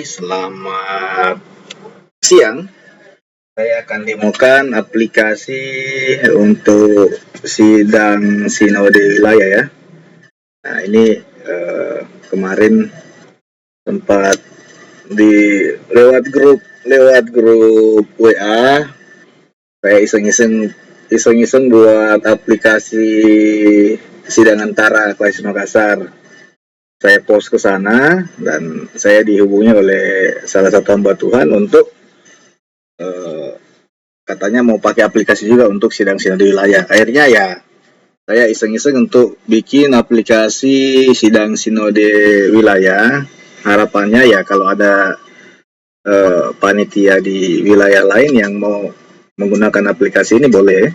Selamat siang. Saya akan demokan aplikasi untuk sidang sinode wilayah ya. Nah ini kemarin sempat di lewat grup WA. Saya iseng-iseng buat aplikasi sidang antara Kelas Makassar. Saya post ke sana dan saya dihubungi oleh salah satu hamba Tuhan untuk katanya mau pakai aplikasi juga untuk sidang sinode wilayah. Akhirnya ya saya iseng-iseng untuk bikin aplikasi sidang sinode wilayah. Harapannya ya kalau ada panitia di wilayah lain yang mau menggunakan aplikasi ini boleh.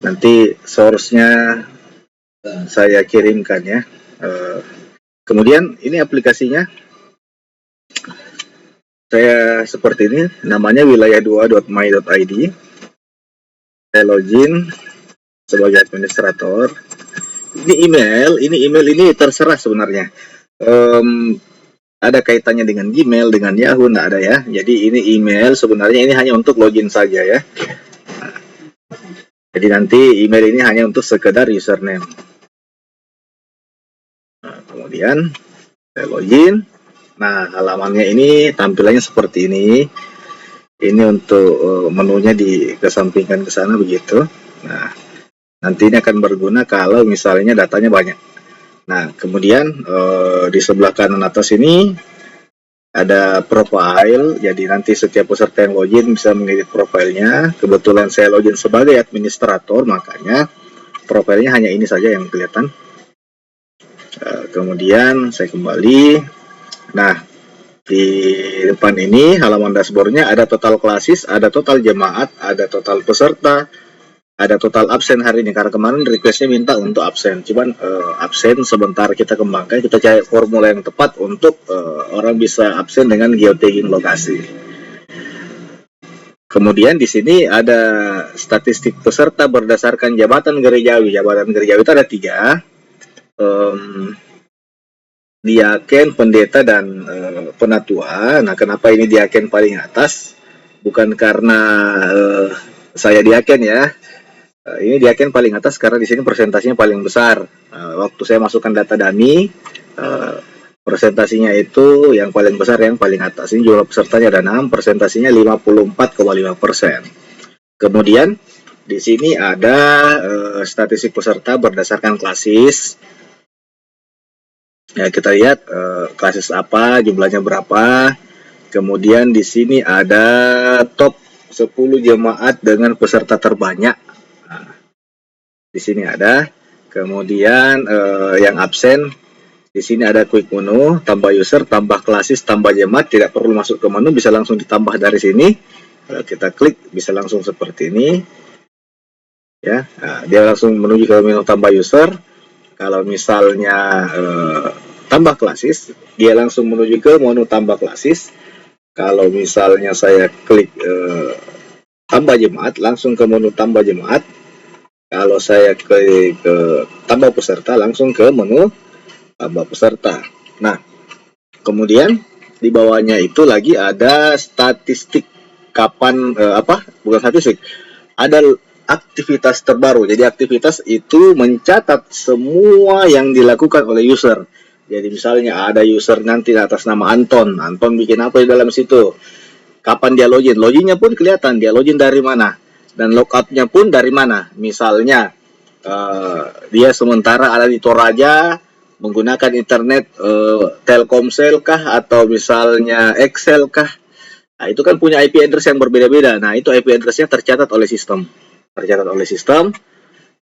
Nanti source-nya saya kirimkan ya. Kemudian ini aplikasinya saya seperti ini, namanya wilayah2.my.id. Saya login sebagai administrator. Ini email ini terserah sebenarnya. Ada kaitannya dengan Gmail, dengan Yahoo, nggak ada ya. Jadi ini email sebenarnya ini hanya untuk login saja ya. Jadi nanti email ini hanya untuk sekedar username. Nah, kemudian saya login. Nah, halamannya ini tampilannya seperti ini. Ini untuk menunya dikesampingkan ke sana begitu. Nah, nanti ini akan berguna kalau misalnya datanya banyak. Nah, kemudian di sebelah kanan atas ini ada profile, jadi nanti setiap peserta yang login bisa mengedit profilnya. Kebetulan saya login sebagai administrator, makanya profilnya hanya ini saja yang kelihatan. Kemudian saya kembali. Nah, di depan ini halaman dashboardnya ada total klasis, ada total jemaat, ada total peserta, ada total absen hari ini. Karena kemarin requestnya minta untuk absen, cuman absen sebentar kita kembangkan, kita cari formula yang tepat untuk orang bisa absen dengan geotagging lokasi. Kemudian di sini ada statistik peserta berdasarkan jabatan gerejawi. Jabatan gerejawi itu ada 3. Diaken, pendeta, dan penatua. Nah, kenapa ini diaken paling atas? Bukan karena saya diaken ya. Ini diaken paling atas karena di sini presentasinya paling besar. Waktu saya masukkan data dummy, presentasinya itu yang paling besar, yang paling atas. Ini jumlah pesertanya ada 6, presentasinya 54,5%. Kemudian di sini ada statistik peserta berdasarkan klasis. Ya, kita lihat klasis apa, jumlahnya berapa. Kemudian di sini ada top 10 jemaat dengan peserta terbanyak. Nah, di sini ada. Kemudian yang absen di sini ada quick menu, tambah user, tambah klasis, tambah jemaat, tidak perlu masuk ke menu, bisa langsung ditambah dari sini. Kalau kita klik bisa langsung seperti ini. Ya, nah, dia langsung menuju ke menu tambah user. Kalau misalnya tambah klasis, dia langsung menuju ke menu tambah klasis. Kalau misalnya saya klik tambah jemaat, langsung ke menu tambah jemaat. Kalau saya klik tambah peserta, langsung ke menu tambah peserta. Nah, kemudian di bawahnya itu lagi ada statistik kapan bukan statistik, ada aktivitas terbaru. Jadi aktivitas itu mencatat semua yang dilakukan oleh user. Jadi misalnya ada user nanti atas nama Anton bikin apa di dalam situ, kapan dia login, loginnya pun kelihatan dia login dari mana, dan logoutnya pun dari mana. Misalnya dia sementara ada di Toraja menggunakan internet Telkomsel kah, atau misalnya Excel kah. Nah, itu kan punya IP address yang berbeda-beda. Nah, itu IP address-nya tercatat oleh sistem.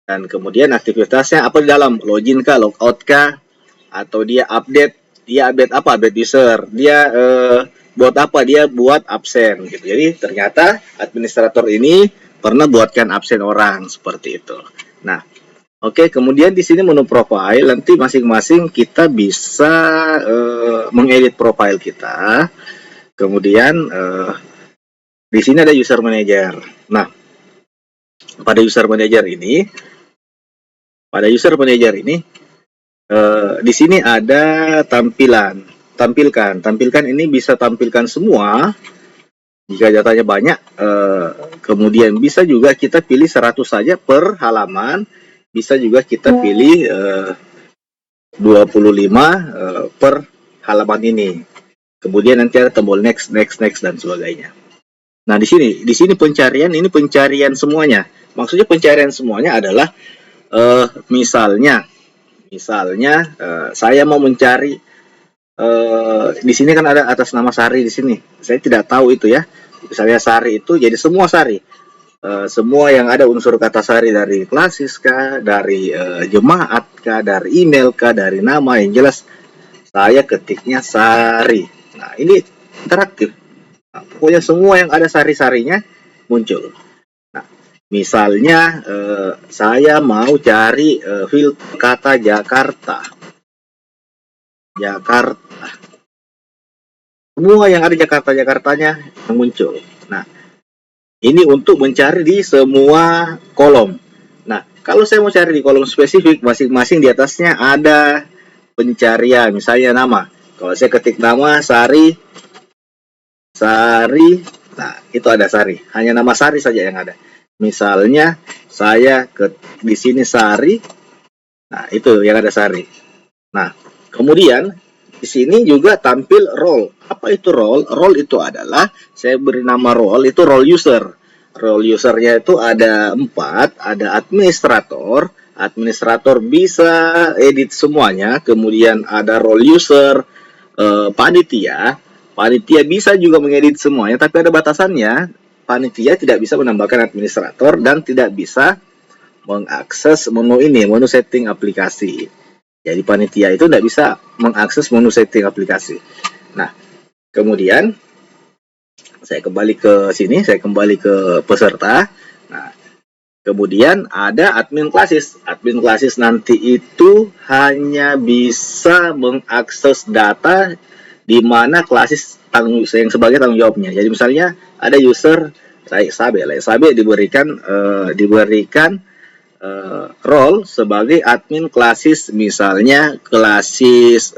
Dan kemudian aktivitasnya apa di dalam, login kah, logout kah, atau dia update apa, update user, dia buat apa, dia buat absen gitu. Jadi ternyata administrator ini pernah buatkan absen orang seperti itu. Nah, oke, kemudian di sini menu profile, nanti masing-masing kita bisa mengedit profile kita. Kemudian di sini ada user manager. Nah, pada user manager ini di sini ada tampilan. tampilkan ini bisa tampilkan semua jika datanya banyak. Kemudian bisa juga kita pilih 100 saja per halaman, bisa juga kita pilih 25 per halaman ini. Kemudian nanti ada tombol next dan sebagainya. Nah, di sini pencarian, ini pencarian semuanya. Maksudnya pencarian semuanya adalah misalnya saya mau mencari di sini kan ada atas nama Sari di sini. Saya tidak tahu itu ya. Misalnya Sari itu jadi semua Sari. Semua yang ada unsur kata Sari dari klasis kah, dari jemaat kah, dari email kah, dari nama, yang jelas saya ketiknya Sari. Nah, ini interaktif. Nah, pokoknya semua yang ada sari-sarinya muncul. Nah, misalnya saya mau cari filter kata Jakarta. Semua yang ada Jakartanya muncul. Nah, ini untuk mencari di semua kolom. Nah, kalau saya mau cari di kolom spesifik, masing-masing di atasnya ada pencarian, misalnya nama. Kalau saya ketik nama Sari, nah itu ada Sari. Hanya nama Sari saja yang ada. Misalnya saya di sini Sari, nah itu yang ada Sari. Nah, kemudian di sini juga tampil role. Apa itu role? Role itu adalah saya beri nama role itu role user. Role usernya itu ada 4, ada administrator. Administrator bisa edit semuanya. Kemudian ada role user, panitia. Panitia bisa juga mengedit semuanya, tapi ada batasannya. Panitia tidak bisa menambahkan administrator dan tidak bisa mengakses menu setting aplikasi. Jadi panitia itu tidak bisa mengakses menu setting aplikasi. Nah, kemudian saya kembali ke sini, saya kembali ke peserta. Nah, kemudian ada admin klasis. Admin klasis nanti itu hanya bisa mengakses data di mana klasis yang sebagai tanggung jawabnya. Jadi misalnya ada user Sabe diberikan role sebagai admin klasis, misalnya klasis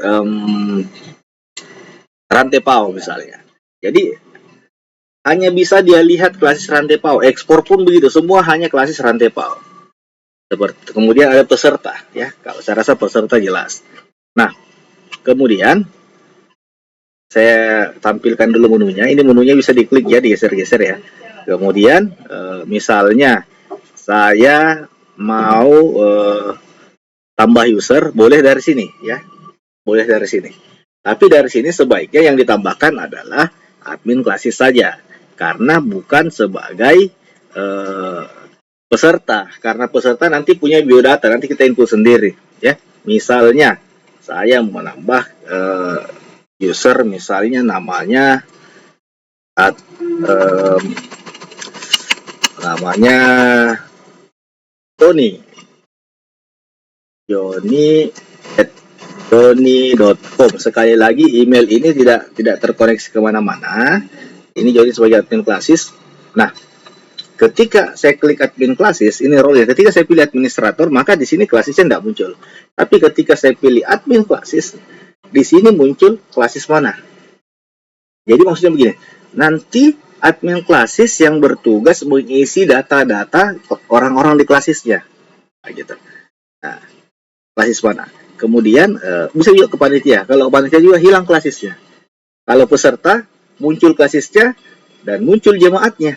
Rantepau misalnya. Jadi hanya bisa dia lihat klasis Rantepau, ekspor pun begitu, semua hanya klasis Rantepau. Kemudian ada peserta ya, kalau saya rasa peserta jelas. Nah, kemudian saya tampilkan dulu menunya. Ini menunya bisa diklik ya, digeser-geser ya. Kemudian misalnya saya mau tambah user, boleh dari sini ya. Boleh dari sini. Tapi dari sini sebaiknya yang ditambahkan adalah admin klasis saja. Karena bukan sebagai peserta. Karena peserta nanti punya biodata, nanti kita input sendiri ya. Misalnya saya menambah user, misalnya namanya Tony Joni.com. Sekali lagi email ini tidak terkoneksi kemana-mana. Ini Joni sebagai admin klasis. Nah, ketika saya klik admin klasis, ini role. Ketika saya pilih administrator, maka di sini klasisnya tidak muncul. Tapi ketika saya pilih admin klasis, di sini muncul klasis mana. Jadi maksudnya begini, nanti admin klasis yang bertugas mengisi data-data orang-orang di klasisnya, gitu. Nah, klasis mana. Kemudian bisa juga ke panitia. Kalau panitia juga hilang klasisnya. Kalau peserta muncul klasisnya dan muncul jemaatnya.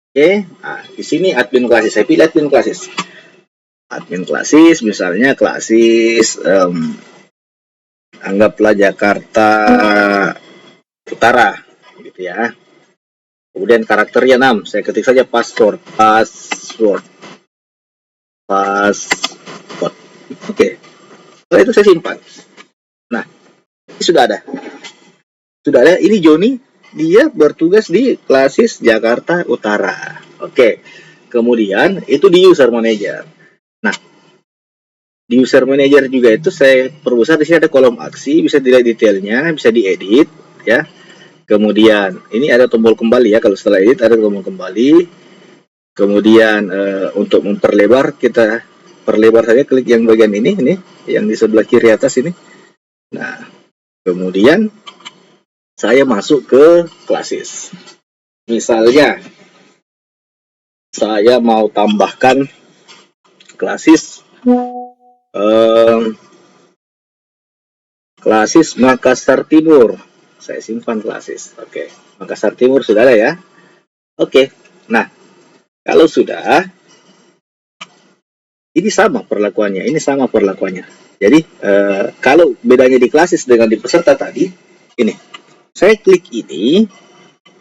Oke, nah, di sini admin klasis. Saya pilih admin klasis. Admin klasis, misalnya klasis anggaplah Jakarta Utara, gitu ya. Kemudian karakternya 6. Saya ketik saja password. Oke. Setelah itu saya simpan. Nah, ini sudah ada. Ini Joni, dia bertugas di klasis Jakarta Utara. Oke. Kemudian itu di user manager. Nah, di user manager juga itu saya perbesar. Di sini ada kolom aksi, bisa dilihat detailnya, bisa diedit ya. Kemudian ini ada tombol kembali ya, kalau setelah edit ada tombol kembali. Kemudian untuk memperlebar, kita perlebar saja, klik yang bagian ini yang di sebelah kiri atas ini. Nah, Kemudian saya masuk ke classes. Misalnya saya mau tambahkan classes classes Makassar Timur. Saya simpan classes. Oke, Makassar Timur sudah ada ya. Oke, nah kalau sudah, ini sama perlakuannya. Ini sama perlakuannya. Jadi kalau bedanya di classes dengan di peserta tadi, ini saya klik ini.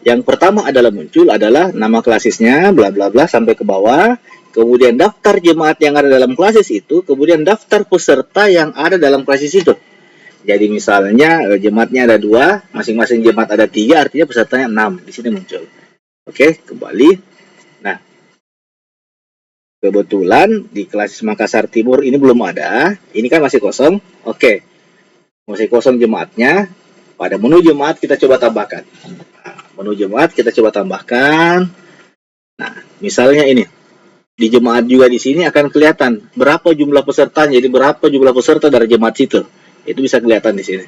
Yang pertama adalah muncul adalah nama classes-nya, bla bla bla sampai ke bawah. Kemudian daftar jemaat yang ada dalam classes itu, kemudian daftar peserta yang ada dalam classes itu. Jadi misalnya jemaatnya ada 2, masing-masing jemaat ada 3, artinya pesertanya 6. Di sini muncul. Oke, kembali. Nah, kebetulan di classes Makassar Timur ini belum ada. Ini kan masih kosong. Oke, masih kosong jemaatnya. Pada menu jemaat kita coba tambahkan. Nah, menu jemaat kita coba tambahkan. Nah, misalnya ini. Di jemaat juga di sini akan kelihatan berapa jumlah pesertanya. Jadi berapa jumlah peserta dari jemaat situ. Itu bisa kelihatan di sini.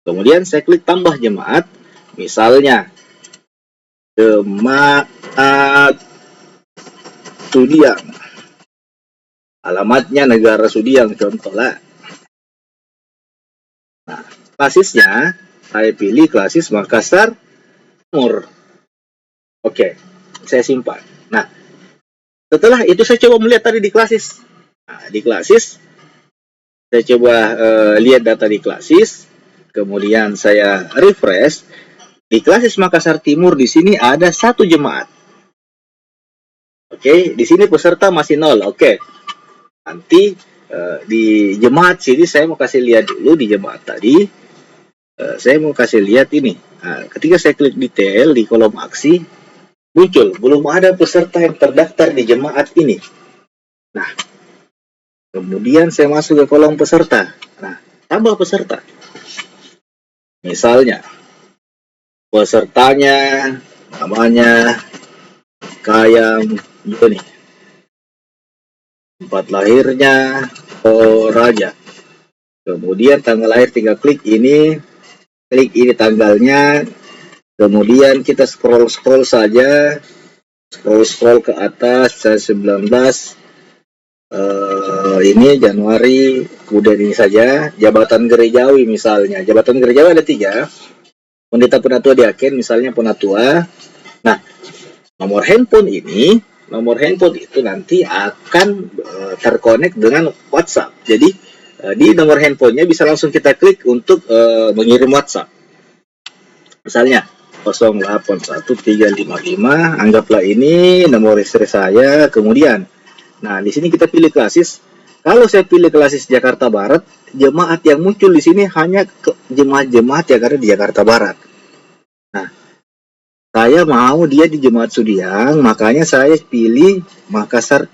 Kemudian saya klik tambah jemaat. Misalnya jemaat Sudiang. Alamatnya negara Sudiang contoh lah. Nah, klasisnya saya pilih klasis Makassar Timur. Oke, saya simpan. Nah, setelah itu saya coba melihat tadi di klasis. Nah, di klasis saya coba lihat data di klasis, kemudian saya refresh. Di klasis Makassar Timur di sini ada 1 jemaat. Oke, di sini peserta masih 0. Oke, nanti di jemaat sini saya mau kasih lihat dulu di jemaat tadi. Saya mau kasih lihat ini. Nah, ketika saya klik detail di kolom aksi, muncul belum ada peserta yang terdaftar di jemaat ini. Nah, kemudian saya masuk ke kolom peserta. Nah, tambah peserta. Misalnya, pesertanya namanya Kayang Joni. Tempat lahirnya Toraja. Kemudian tanggal lahir tinggal klik ini tanggalnya. Kemudian kita scroll saja. Scroll ke atas, saya 19. Ini Januari, kemudian ini saja jabatan gerejawi misalnya. Jabatan gerejawi ada 3. Pendeta penatua diaken misalnya penatua. Nah, nomor handphone itu nanti akan terkonek dengan WhatsApp. Jadi di nomor handphonenya bisa langsung kita klik untuk mengirim WhatsApp. Misalnya 081355, anggaplah ini nomor istri saya. Kemudian, nah di sini kita pilih klasis. Kalau saya pilih klasis Jakarta Barat, jemaat yang muncul di sini hanya jemaat-jemaat yang ada di Jakarta Barat. Nah, saya mau dia di jemaat Sudiang, makanya saya pilih Makassar.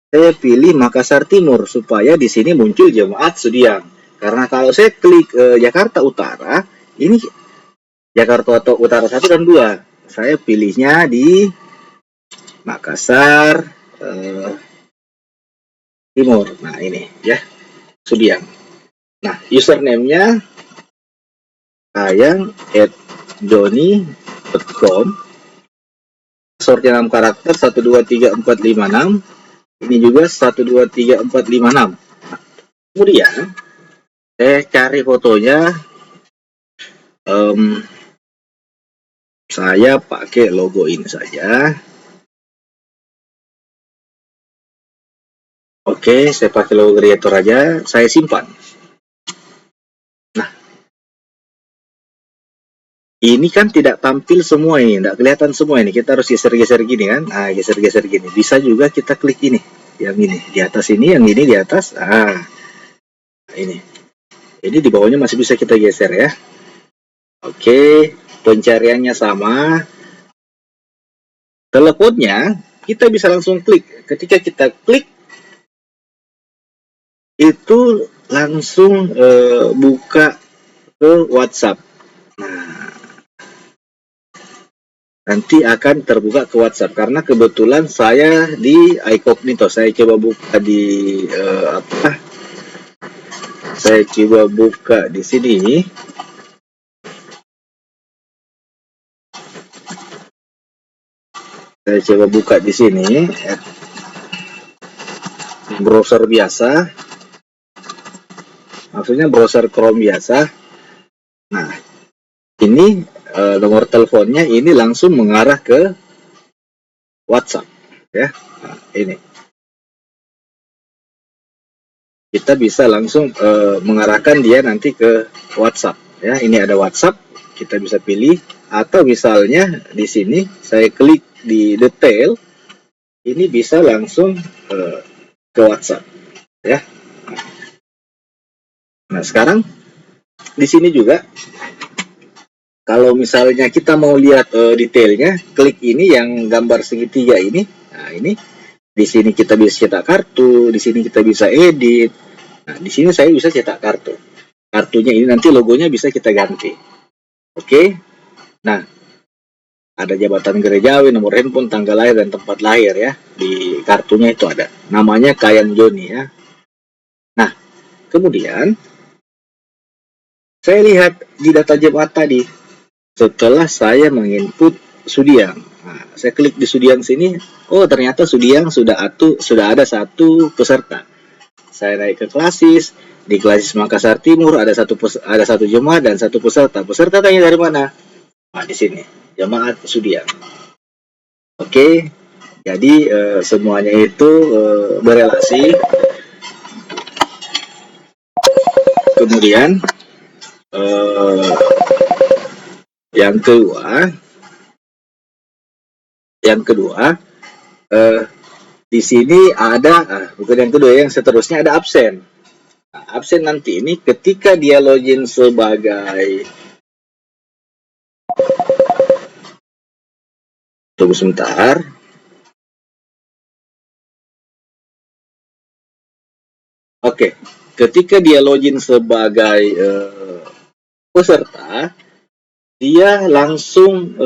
Saya pilih Makassar Timur supaya di sini muncul jemaat Sudiang. Karena kalau saya klik Jakarta Utara, ini Jakarta Utara 1 dan 2. Saya pilihnya di Makassar Timur. Nah, ini ya, Sudiang. Nah, username-nya kayang@joni.com. Passwordnya 6 karakter, 123456. Ini juga 123456. Nah, kemudian saya cari fotonya. Saya pakai logo ini saja. Oke, saya pakai logo creator aja. Saya simpan. Nah, ini kan tidak tampil semua ini, tidak kelihatan semua ini. Kita harus geser-geser gini kan. Nah, geser-geser gini. Bisa juga kita klik ini, yang ini di atas ini, yang ini di atas. Ah, ini. Ini di bawahnya masih bisa kita geser ya. Oke, pencariannya sama. Teleponnya kita bisa langsung klik. Ketika kita klik, itu langsung buka ke WhatsApp. Nah, nanti akan terbuka ke WhatsApp karena kebetulan saya di incognito. Saya coba buka di Saya coba buka di sini. Saya coba buka di sini, browser biasa, maksudnya browser Chrome biasa. Nah, ini nomor teleponnya ini langsung mengarah ke WhatsApp, ya. Nah, ini kita bisa langsung mengarahkan dia nanti ke WhatsApp, ya. Ini ada WhatsApp, kita bisa pilih, atau misalnya di sini saya klik di detail, ini bisa langsung ke WhatsApp, ya. Nah, sekarang di sini juga kalau misalnya kita mau lihat detailnya, klik ini yang gambar segitiga ini. Nah, ini di sini kita bisa cetak kartu, di sini kita bisa edit. Nah, di sini saya bisa cetak kartu. Kartunya ini nanti logonya bisa kita ganti. Oke. Nah, ada jabatan gerejawi, nomor handphone, tanggal lahir, dan tempat lahir, ya. Di kartunya itu ada. Namanya Kayan Joni, ya. Nah, kemudian saya lihat di data jemaat tadi, setelah saya menginput Sudiang. Nah, saya klik di Sudiang sini, oh ternyata Sudiang sudah ada satu peserta. Saya naik ke Klasis, di Klasis Makassar Timur ada satu jemaat dan satu peserta. Peserta tanya dari mana? Nah, di sini, jemaat Sudiang. Oke, jadi semuanya itu berelasi. Kemudian yang kedua, di sini ada bukan yang kedua, yang seterusnya ada absen. Nah, absen nanti ini ketika dia login sebagai, tunggu sebentar. Oke, ketika dia login sebagai peserta, dia langsung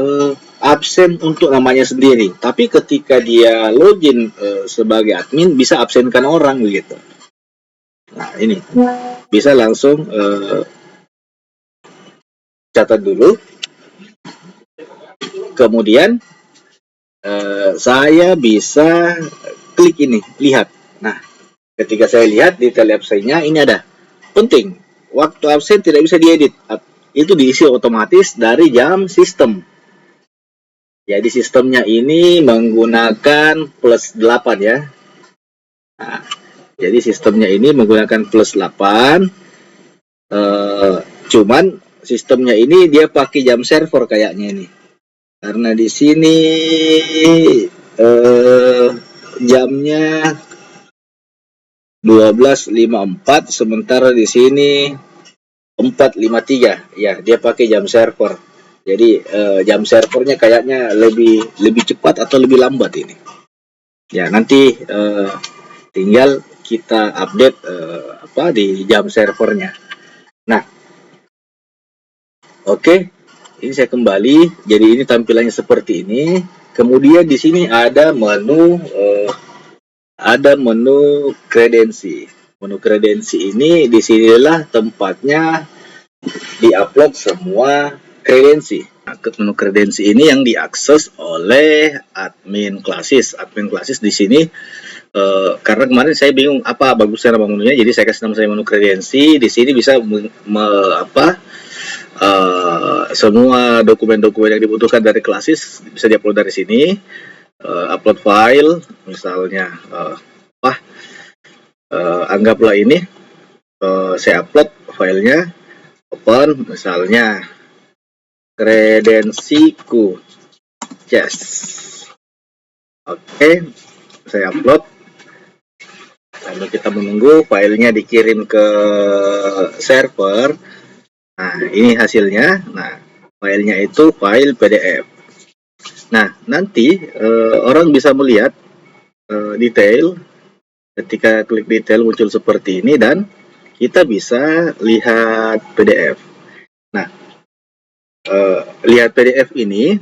absen untuk namanya sendiri. Tapi ketika dia login sebagai admin, bisa absenkan orang begitu. Nah, ini bisa langsung catat dulu. Kemudian saya bisa klik ini, lihat. Nah, ketika saya lihat detail absennya, ini ada. Penting, waktu absen tidak bisa diedit. Itu diisi otomatis dari jam sistem. Jadi sistemnya ini menggunakan plus 8, ya. Nah, jadi sistemnya ini menggunakan plus 8. Cuman sistemnya ini dia pakai jam server kayaknya ini. Karena di sini jamnya 12.54, sementara di sini 4.53. Ya, dia pakai jam server. Jadi jam servernya kayaknya lebih cepat atau lebih lambat ini. Ya, nanti tinggal kita update di jam servernya. Nah, oke. Ini saya kembali. Jadi ini tampilannya seperti ini. Kemudian di sini ada menu kredensi. Menu kredensi ini disinilah tempatnya diupload semua kredensi. Nah, menu kredensi ini yang diakses oleh admin Klasis. Admin Klasis di sini karena kemarin saya bingung apa bagusnya nama menunya, jadi saya kasih nama saya menu kredensi. Di sini bisa semua dokumen-dokumen yang dibutuhkan dari Klasis bisa diupload dari sini. Upload file, misalnya anggaplah ini saya upload filenya, open, misalnya kredensiku, yes. Oke, saya upload, lalu kita menunggu filenya dikirim ke server. Nah, ini hasilnya. Nah, filenya itu file PDF. Nah, nanti orang bisa melihat detail. Ketika klik detail muncul seperti ini dan kita bisa lihat PDF. Nah, lihat PDF ini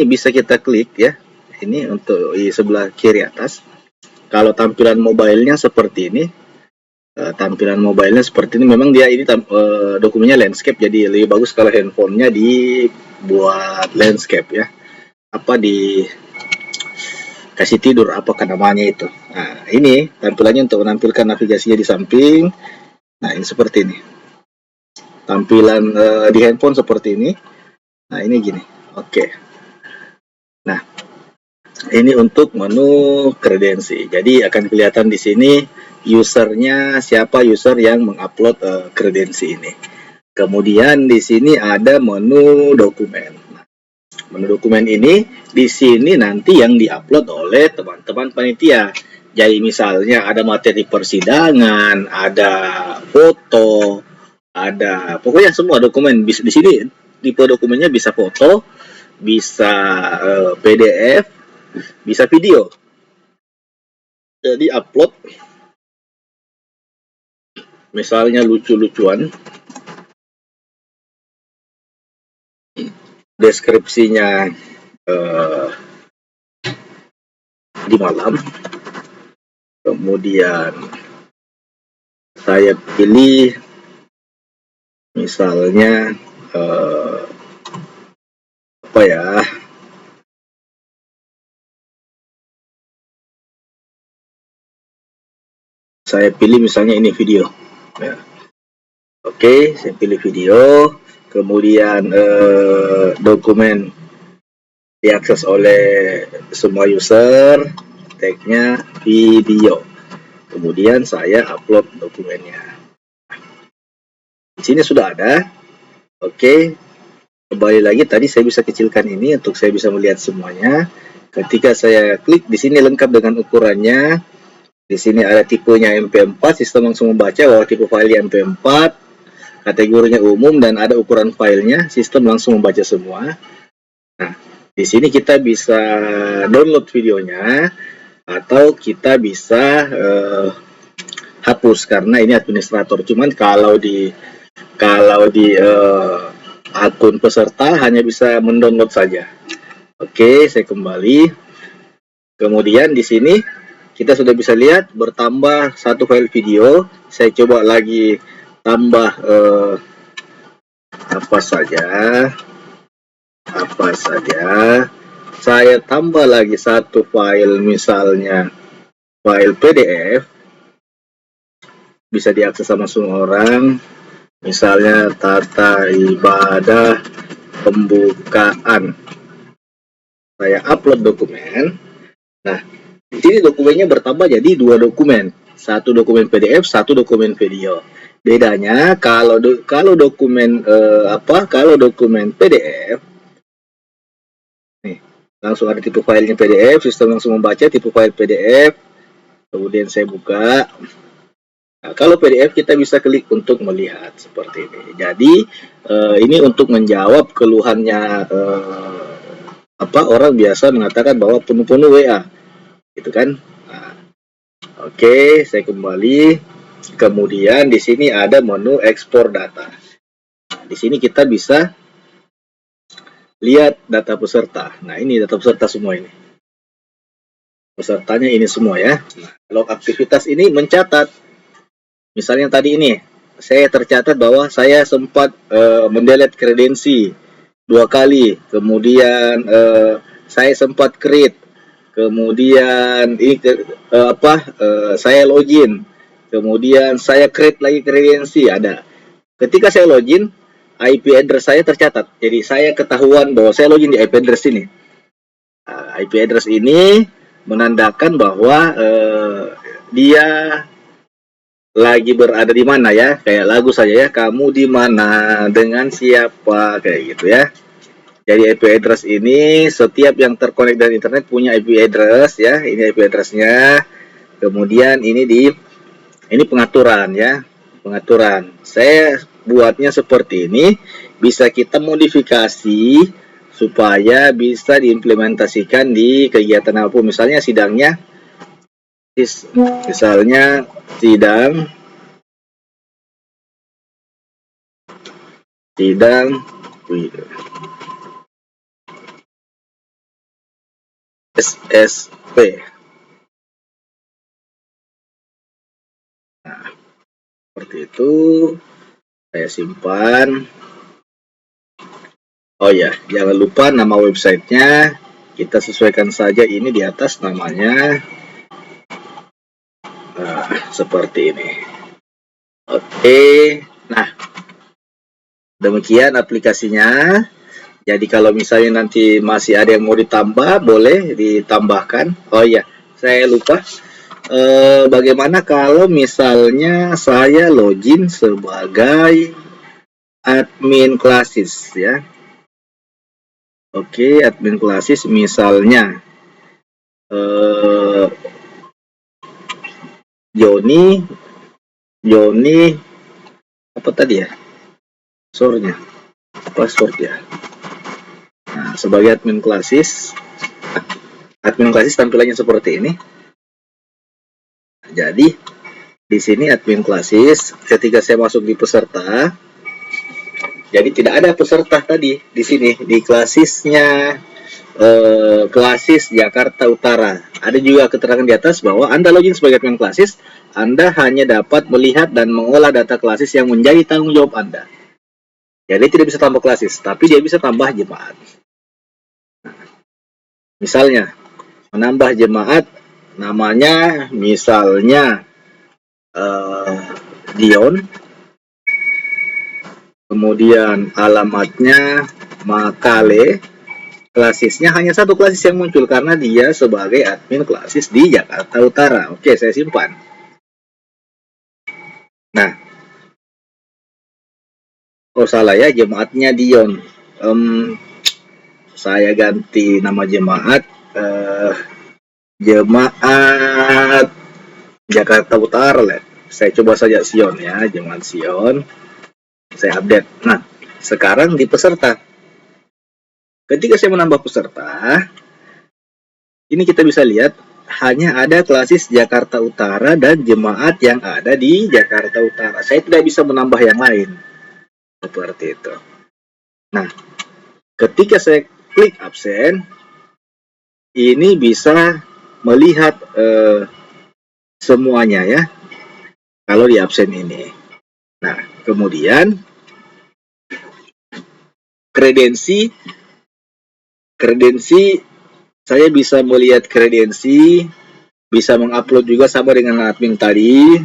bisa kita klik, ya. Ini untuk di sebelah kiri atas. Kalau tampilan mobilenya seperti ini, tampilan mobilenya seperti ini. Memang dia ini dokumennya landscape, jadi lebih bagus kalau handphonenya dibuat landscape ya, apa di kasih tidur apakah namanya itu. Nah, ini tampilannya untuk menampilkan navigasinya di samping. Nah, ini seperti ini. Tampilan di handphone seperti ini. Nah, ini gini. Oke. Nah, ini untuk menu kredensi. Jadi akan kelihatan di sini usernya, siapa user yang mengupload kredensi ini. Kemudian di sini ada menu dokumen. Nah, menu dokumen ini di sini nanti yang diupload oleh teman-teman panitia. Jadi misalnya ada materi persidangan, ada foto, ada pokoknya semua dokumen. Di sini tipe dokumennya bisa foto, bisa PDF, bisa video. Jadi upload misalnya lucu-lucuan, deskripsinya di malam, kemudian saya pilih misalnya apa ya, saya pilih misalnya ini video ya. Oke, saya pilih video, kemudian dokumen diakses oleh semua user, tagnya video, kemudian saya upload dokumennya. Di sini sudah ada. Oke, kembali lagi tadi saya bisa kecilkan ini untuk saya bisa melihat semuanya. Ketika saya klik di sini lengkap dengan ukurannya. Di sini ada tipenya MP4, sistem langsung membaca bahwa tipe file MP4, kategorinya umum dan ada ukuran filenya, sistem langsung membaca semua. Nah, di sini kita bisa download videonya atau kita bisa hapus karena ini administrator. Cuman kalau di akun peserta hanya bisa mendownload saja. Oke, saya kembali. Kemudian di sini kita sudah bisa lihat bertambah satu file video. Saya coba lagi tambah apa saja. Saya tambah lagi satu file, misalnya file PDF, bisa diakses sama semua orang. Misalnya tata ibadah pembukaan. Saya upload dokumen. Nah, di sini dokumennya bertambah jadi 2 dokumen. Satu dokumen PDF, satu dokumen video. Bedanya kalau dokumen kalau dokumen PDF nih, langsung ada tipe filenya PDF, sistem langsung membaca tipe file PDF. Kemudian saya buka. Nah, kalau PDF kita bisa klik untuk melihat seperti ini. Jadi ini untuk menjawab keluhannya orang biasa mengatakan bahwa penuh-penuh WA, gitu kan? Nah, oke, saya kembali. Kemudian di sini ada menu ekspor data. Nah, di sini kita bisa lihat data peserta. Nah, ini data peserta semua ini. Pesertanya ini semua ya. Nah, log aktivitas ini mencatat. Misalnya tadi ini, saya tercatat bahwa saya sempat mendelete kredensi 2 kali. Kemudian saya sempat create. Kemudian ini saya login. Kemudian saya create lagi kredensi, ada. Ketika saya login, IP address saya tercatat. Jadi saya ketahuan bahwa saya login di IP address ini. IP address ini menandakan bahwa dia lagi berada di mana ya, kayak lagu saja ya, kamu di mana dengan siapa, kayak gitu ya. Jadi IP address ini setiap yang terkonek dengan internet punya IP address ya, ini IP addressnya. Kemudian ini pengaturan ya, pengaturan. Saya buatnya seperti ini, bisa kita modifikasi supaya bisa diimplementasikan di kegiatan apapun. Misalnya sidangnya, misalnya sidang SSP. seperti itu. Saya simpan. Oh ya, jangan lupa nama websitenya kita sesuaikan saja ini di atas namanya. Seperti ini. Oke, nah demikian aplikasinya. Jadi kalau misalnya nanti masih ada yang mau ditambah, boleh ditambahkan. Oh iya, saya lupa. Bagaimana kalau misalnya saya login sebagai admin Classis ya? Oke, admin Classis misalnya Joni apa tadi ya? Password ya. Nah, sebagai admin Classis tampilannya seperti ini. Jadi di sini admin Classis, ketika saya masuk di peserta, jadi tidak ada peserta tadi di sini di Classisnya. Classis Jakarta Utara. Ada juga keterangan di atas bahwa Anda login sebagai admin Classis, Anda hanya dapat melihat dan mengolah data Classis yang menjadi tanggung jawab Anda. Jadi tidak bisa tambah Classis, tapi dia bisa tambah jemaat. Misalnya, menambah jemaat, namanya misalnya Dion, kemudian alamatnya Makale. Classisnya hanya satu Classis yang muncul karena dia sebagai admin Classis di Jakarta Utara. Oke, saya simpan. Nah, oh salah ya, jemaatnya Dion. Saya ganti nama jemaat. Jemaat Jakarta Utara lah. Saya coba saja Sion ya, jemaat Sion. Saya update. Nah, sekarang di peserta. Ketika saya menambah peserta, ini kita bisa lihat hanya ada Classis Jakarta Utara dan jemaat yang ada di Jakarta Utara. Saya tidak bisa menambah yang lain. Seperti itu. Nah, ketika saya klik absen, ini bisa melihat semuanya ya, kalau di absen ini. Nah, kemudian kredensi saya bisa melihat kredensi, bisa mengupload juga sama dengan admin tadi.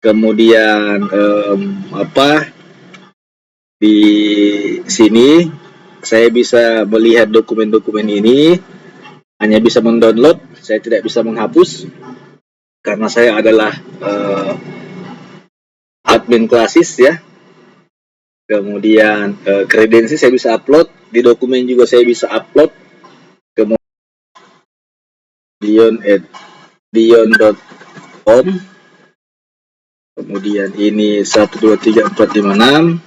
Kemudian di sini saya bisa melihat dokumen-dokumen ini, hanya bisa mendownload, saya tidak bisa menghapus karena saya adalah admin Classis ya. Kemudian kredensi saya bisa upload, di dokumen juga saya bisa upload. Kemudian dion.com, kemudian ini 123456,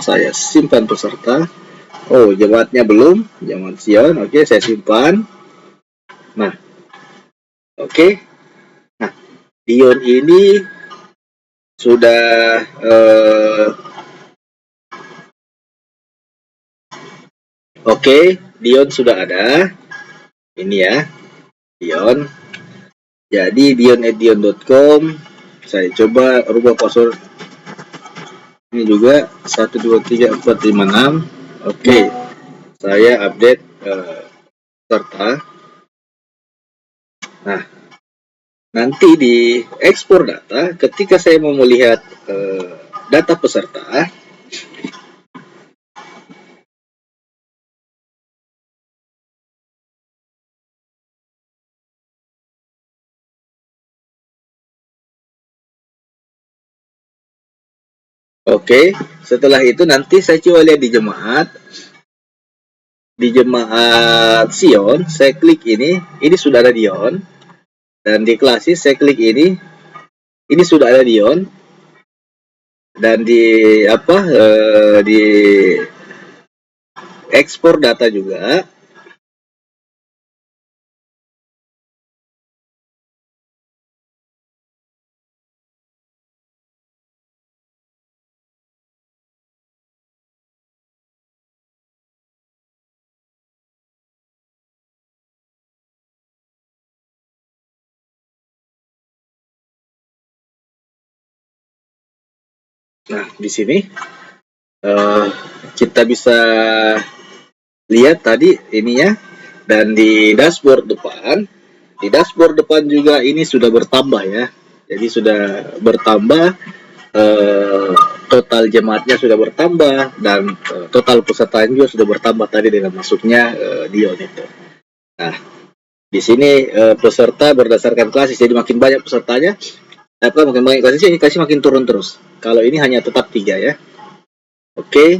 saya simpan peserta. Oh, jemaatnya belum, jemaat Sion. Oke, saya simpan. Nah, oke. Nah, Dion ini sudah oke, Dion sudah ada. Ini ya, Dion. Jadi dion@dion.com. Saya coba rubah password. Ini juga 123456. Oke, saya update serta. Nah, nanti di ekspor data, ketika saya mau melihat data peserta, oke, setelah itu nanti saya coba lihat di jemaat. Di jemaat Sion, saya klik ini sudah ada Dion. Dan di Classis saya klik ini sudah ada Dion. Dan di di ekspor data juga. Nah, di sini kita bisa lihat tadi ininya, dan di dashboard depan juga ini sudah bertambah ya. Jadi sudah bertambah, total jemaatnya sudah bertambah, dan total pesertanya juga sudah bertambah tadi dengan masuknya Dion itu. Nah, di sini peserta berdasarkan kelas, jadi makin banyak pesertanya, makin banyak kelasnya, ini kasih makin turun terus. Kalau ini hanya tetap 3 ya. Oke.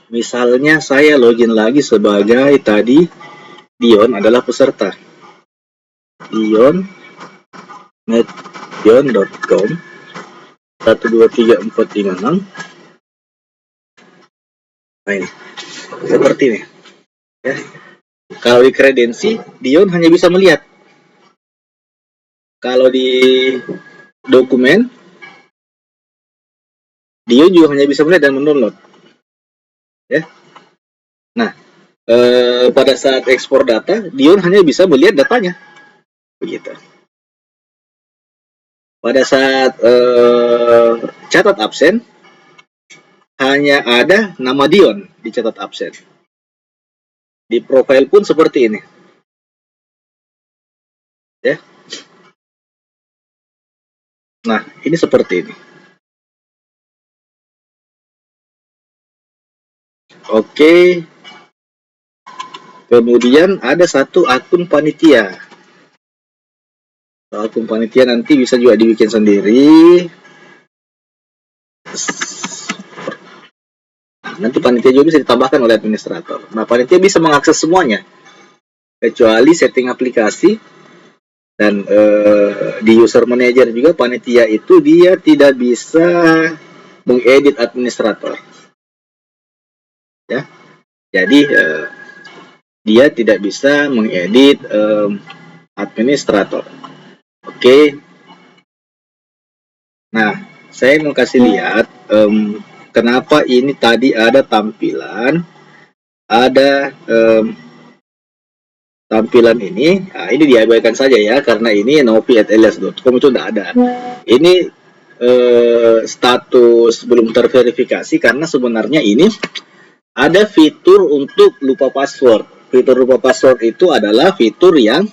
Misalnya saya login lagi sebagai tadi Dion adalah peserta. Dion.com 123456. Nah ini seperti ini ya. Kalau di kredensi Dion hanya bisa melihat. Kalau di dokumen Dion juga hanya bisa melihat dan mendownload ya. Nah, pada saat ekspor data Dion hanya bisa melihat datanya begitu. Pada saat catat absen hanya ada nama Dion di catat absen. Di profile pun seperti ini ya. Nah, ini seperti ini. Oke. Kemudian ada satu akun panitia. Akun panitia nanti bisa juga dibikin sendiri. Nah, nanti panitia juga bisa ditambahkan oleh administrator. Nah, panitia bisa mengakses semuanya, kecuali setting aplikasi. Dan di user manager juga panitia itu dia tidak bisa mengedit administrator ya. Jadi dia tidak bisa mengedit administrator. Oke. Nah, saya mau kasih lihat kenapa ini tadi ada tampilan, ada tampilan ini. Nah, ini diabaikan saja ya, karena ini novi@elias.com itu tidak ada. Ini status belum terverifikasi, karena sebenarnya ini ada fitur untuk lupa password. Fitur lupa password itu adalah fitur yang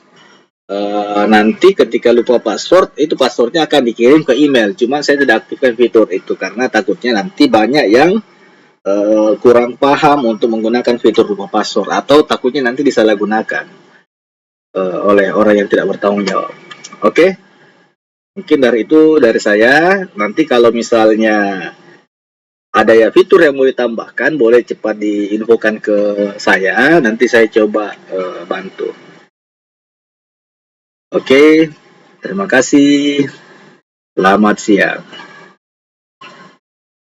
nanti ketika lupa password, itu passwordnya akan dikirim ke email. Cuma saya tidak aktifkan fitur itu karena takutnya nanti banyak yang kurang paham untuk menggunakan fitur lupa password, atau takutnya nanti disalahgunakan oleh orang yang tidak bertanggung jawab. Oke, mungkin dari saya. Nanti kalau misalnya ada ya fitur yang mau ditambahkan, boleh cepat diinfokan ke saya, nanti saya coba bantu. Oke, terima kasih. Selamat siang.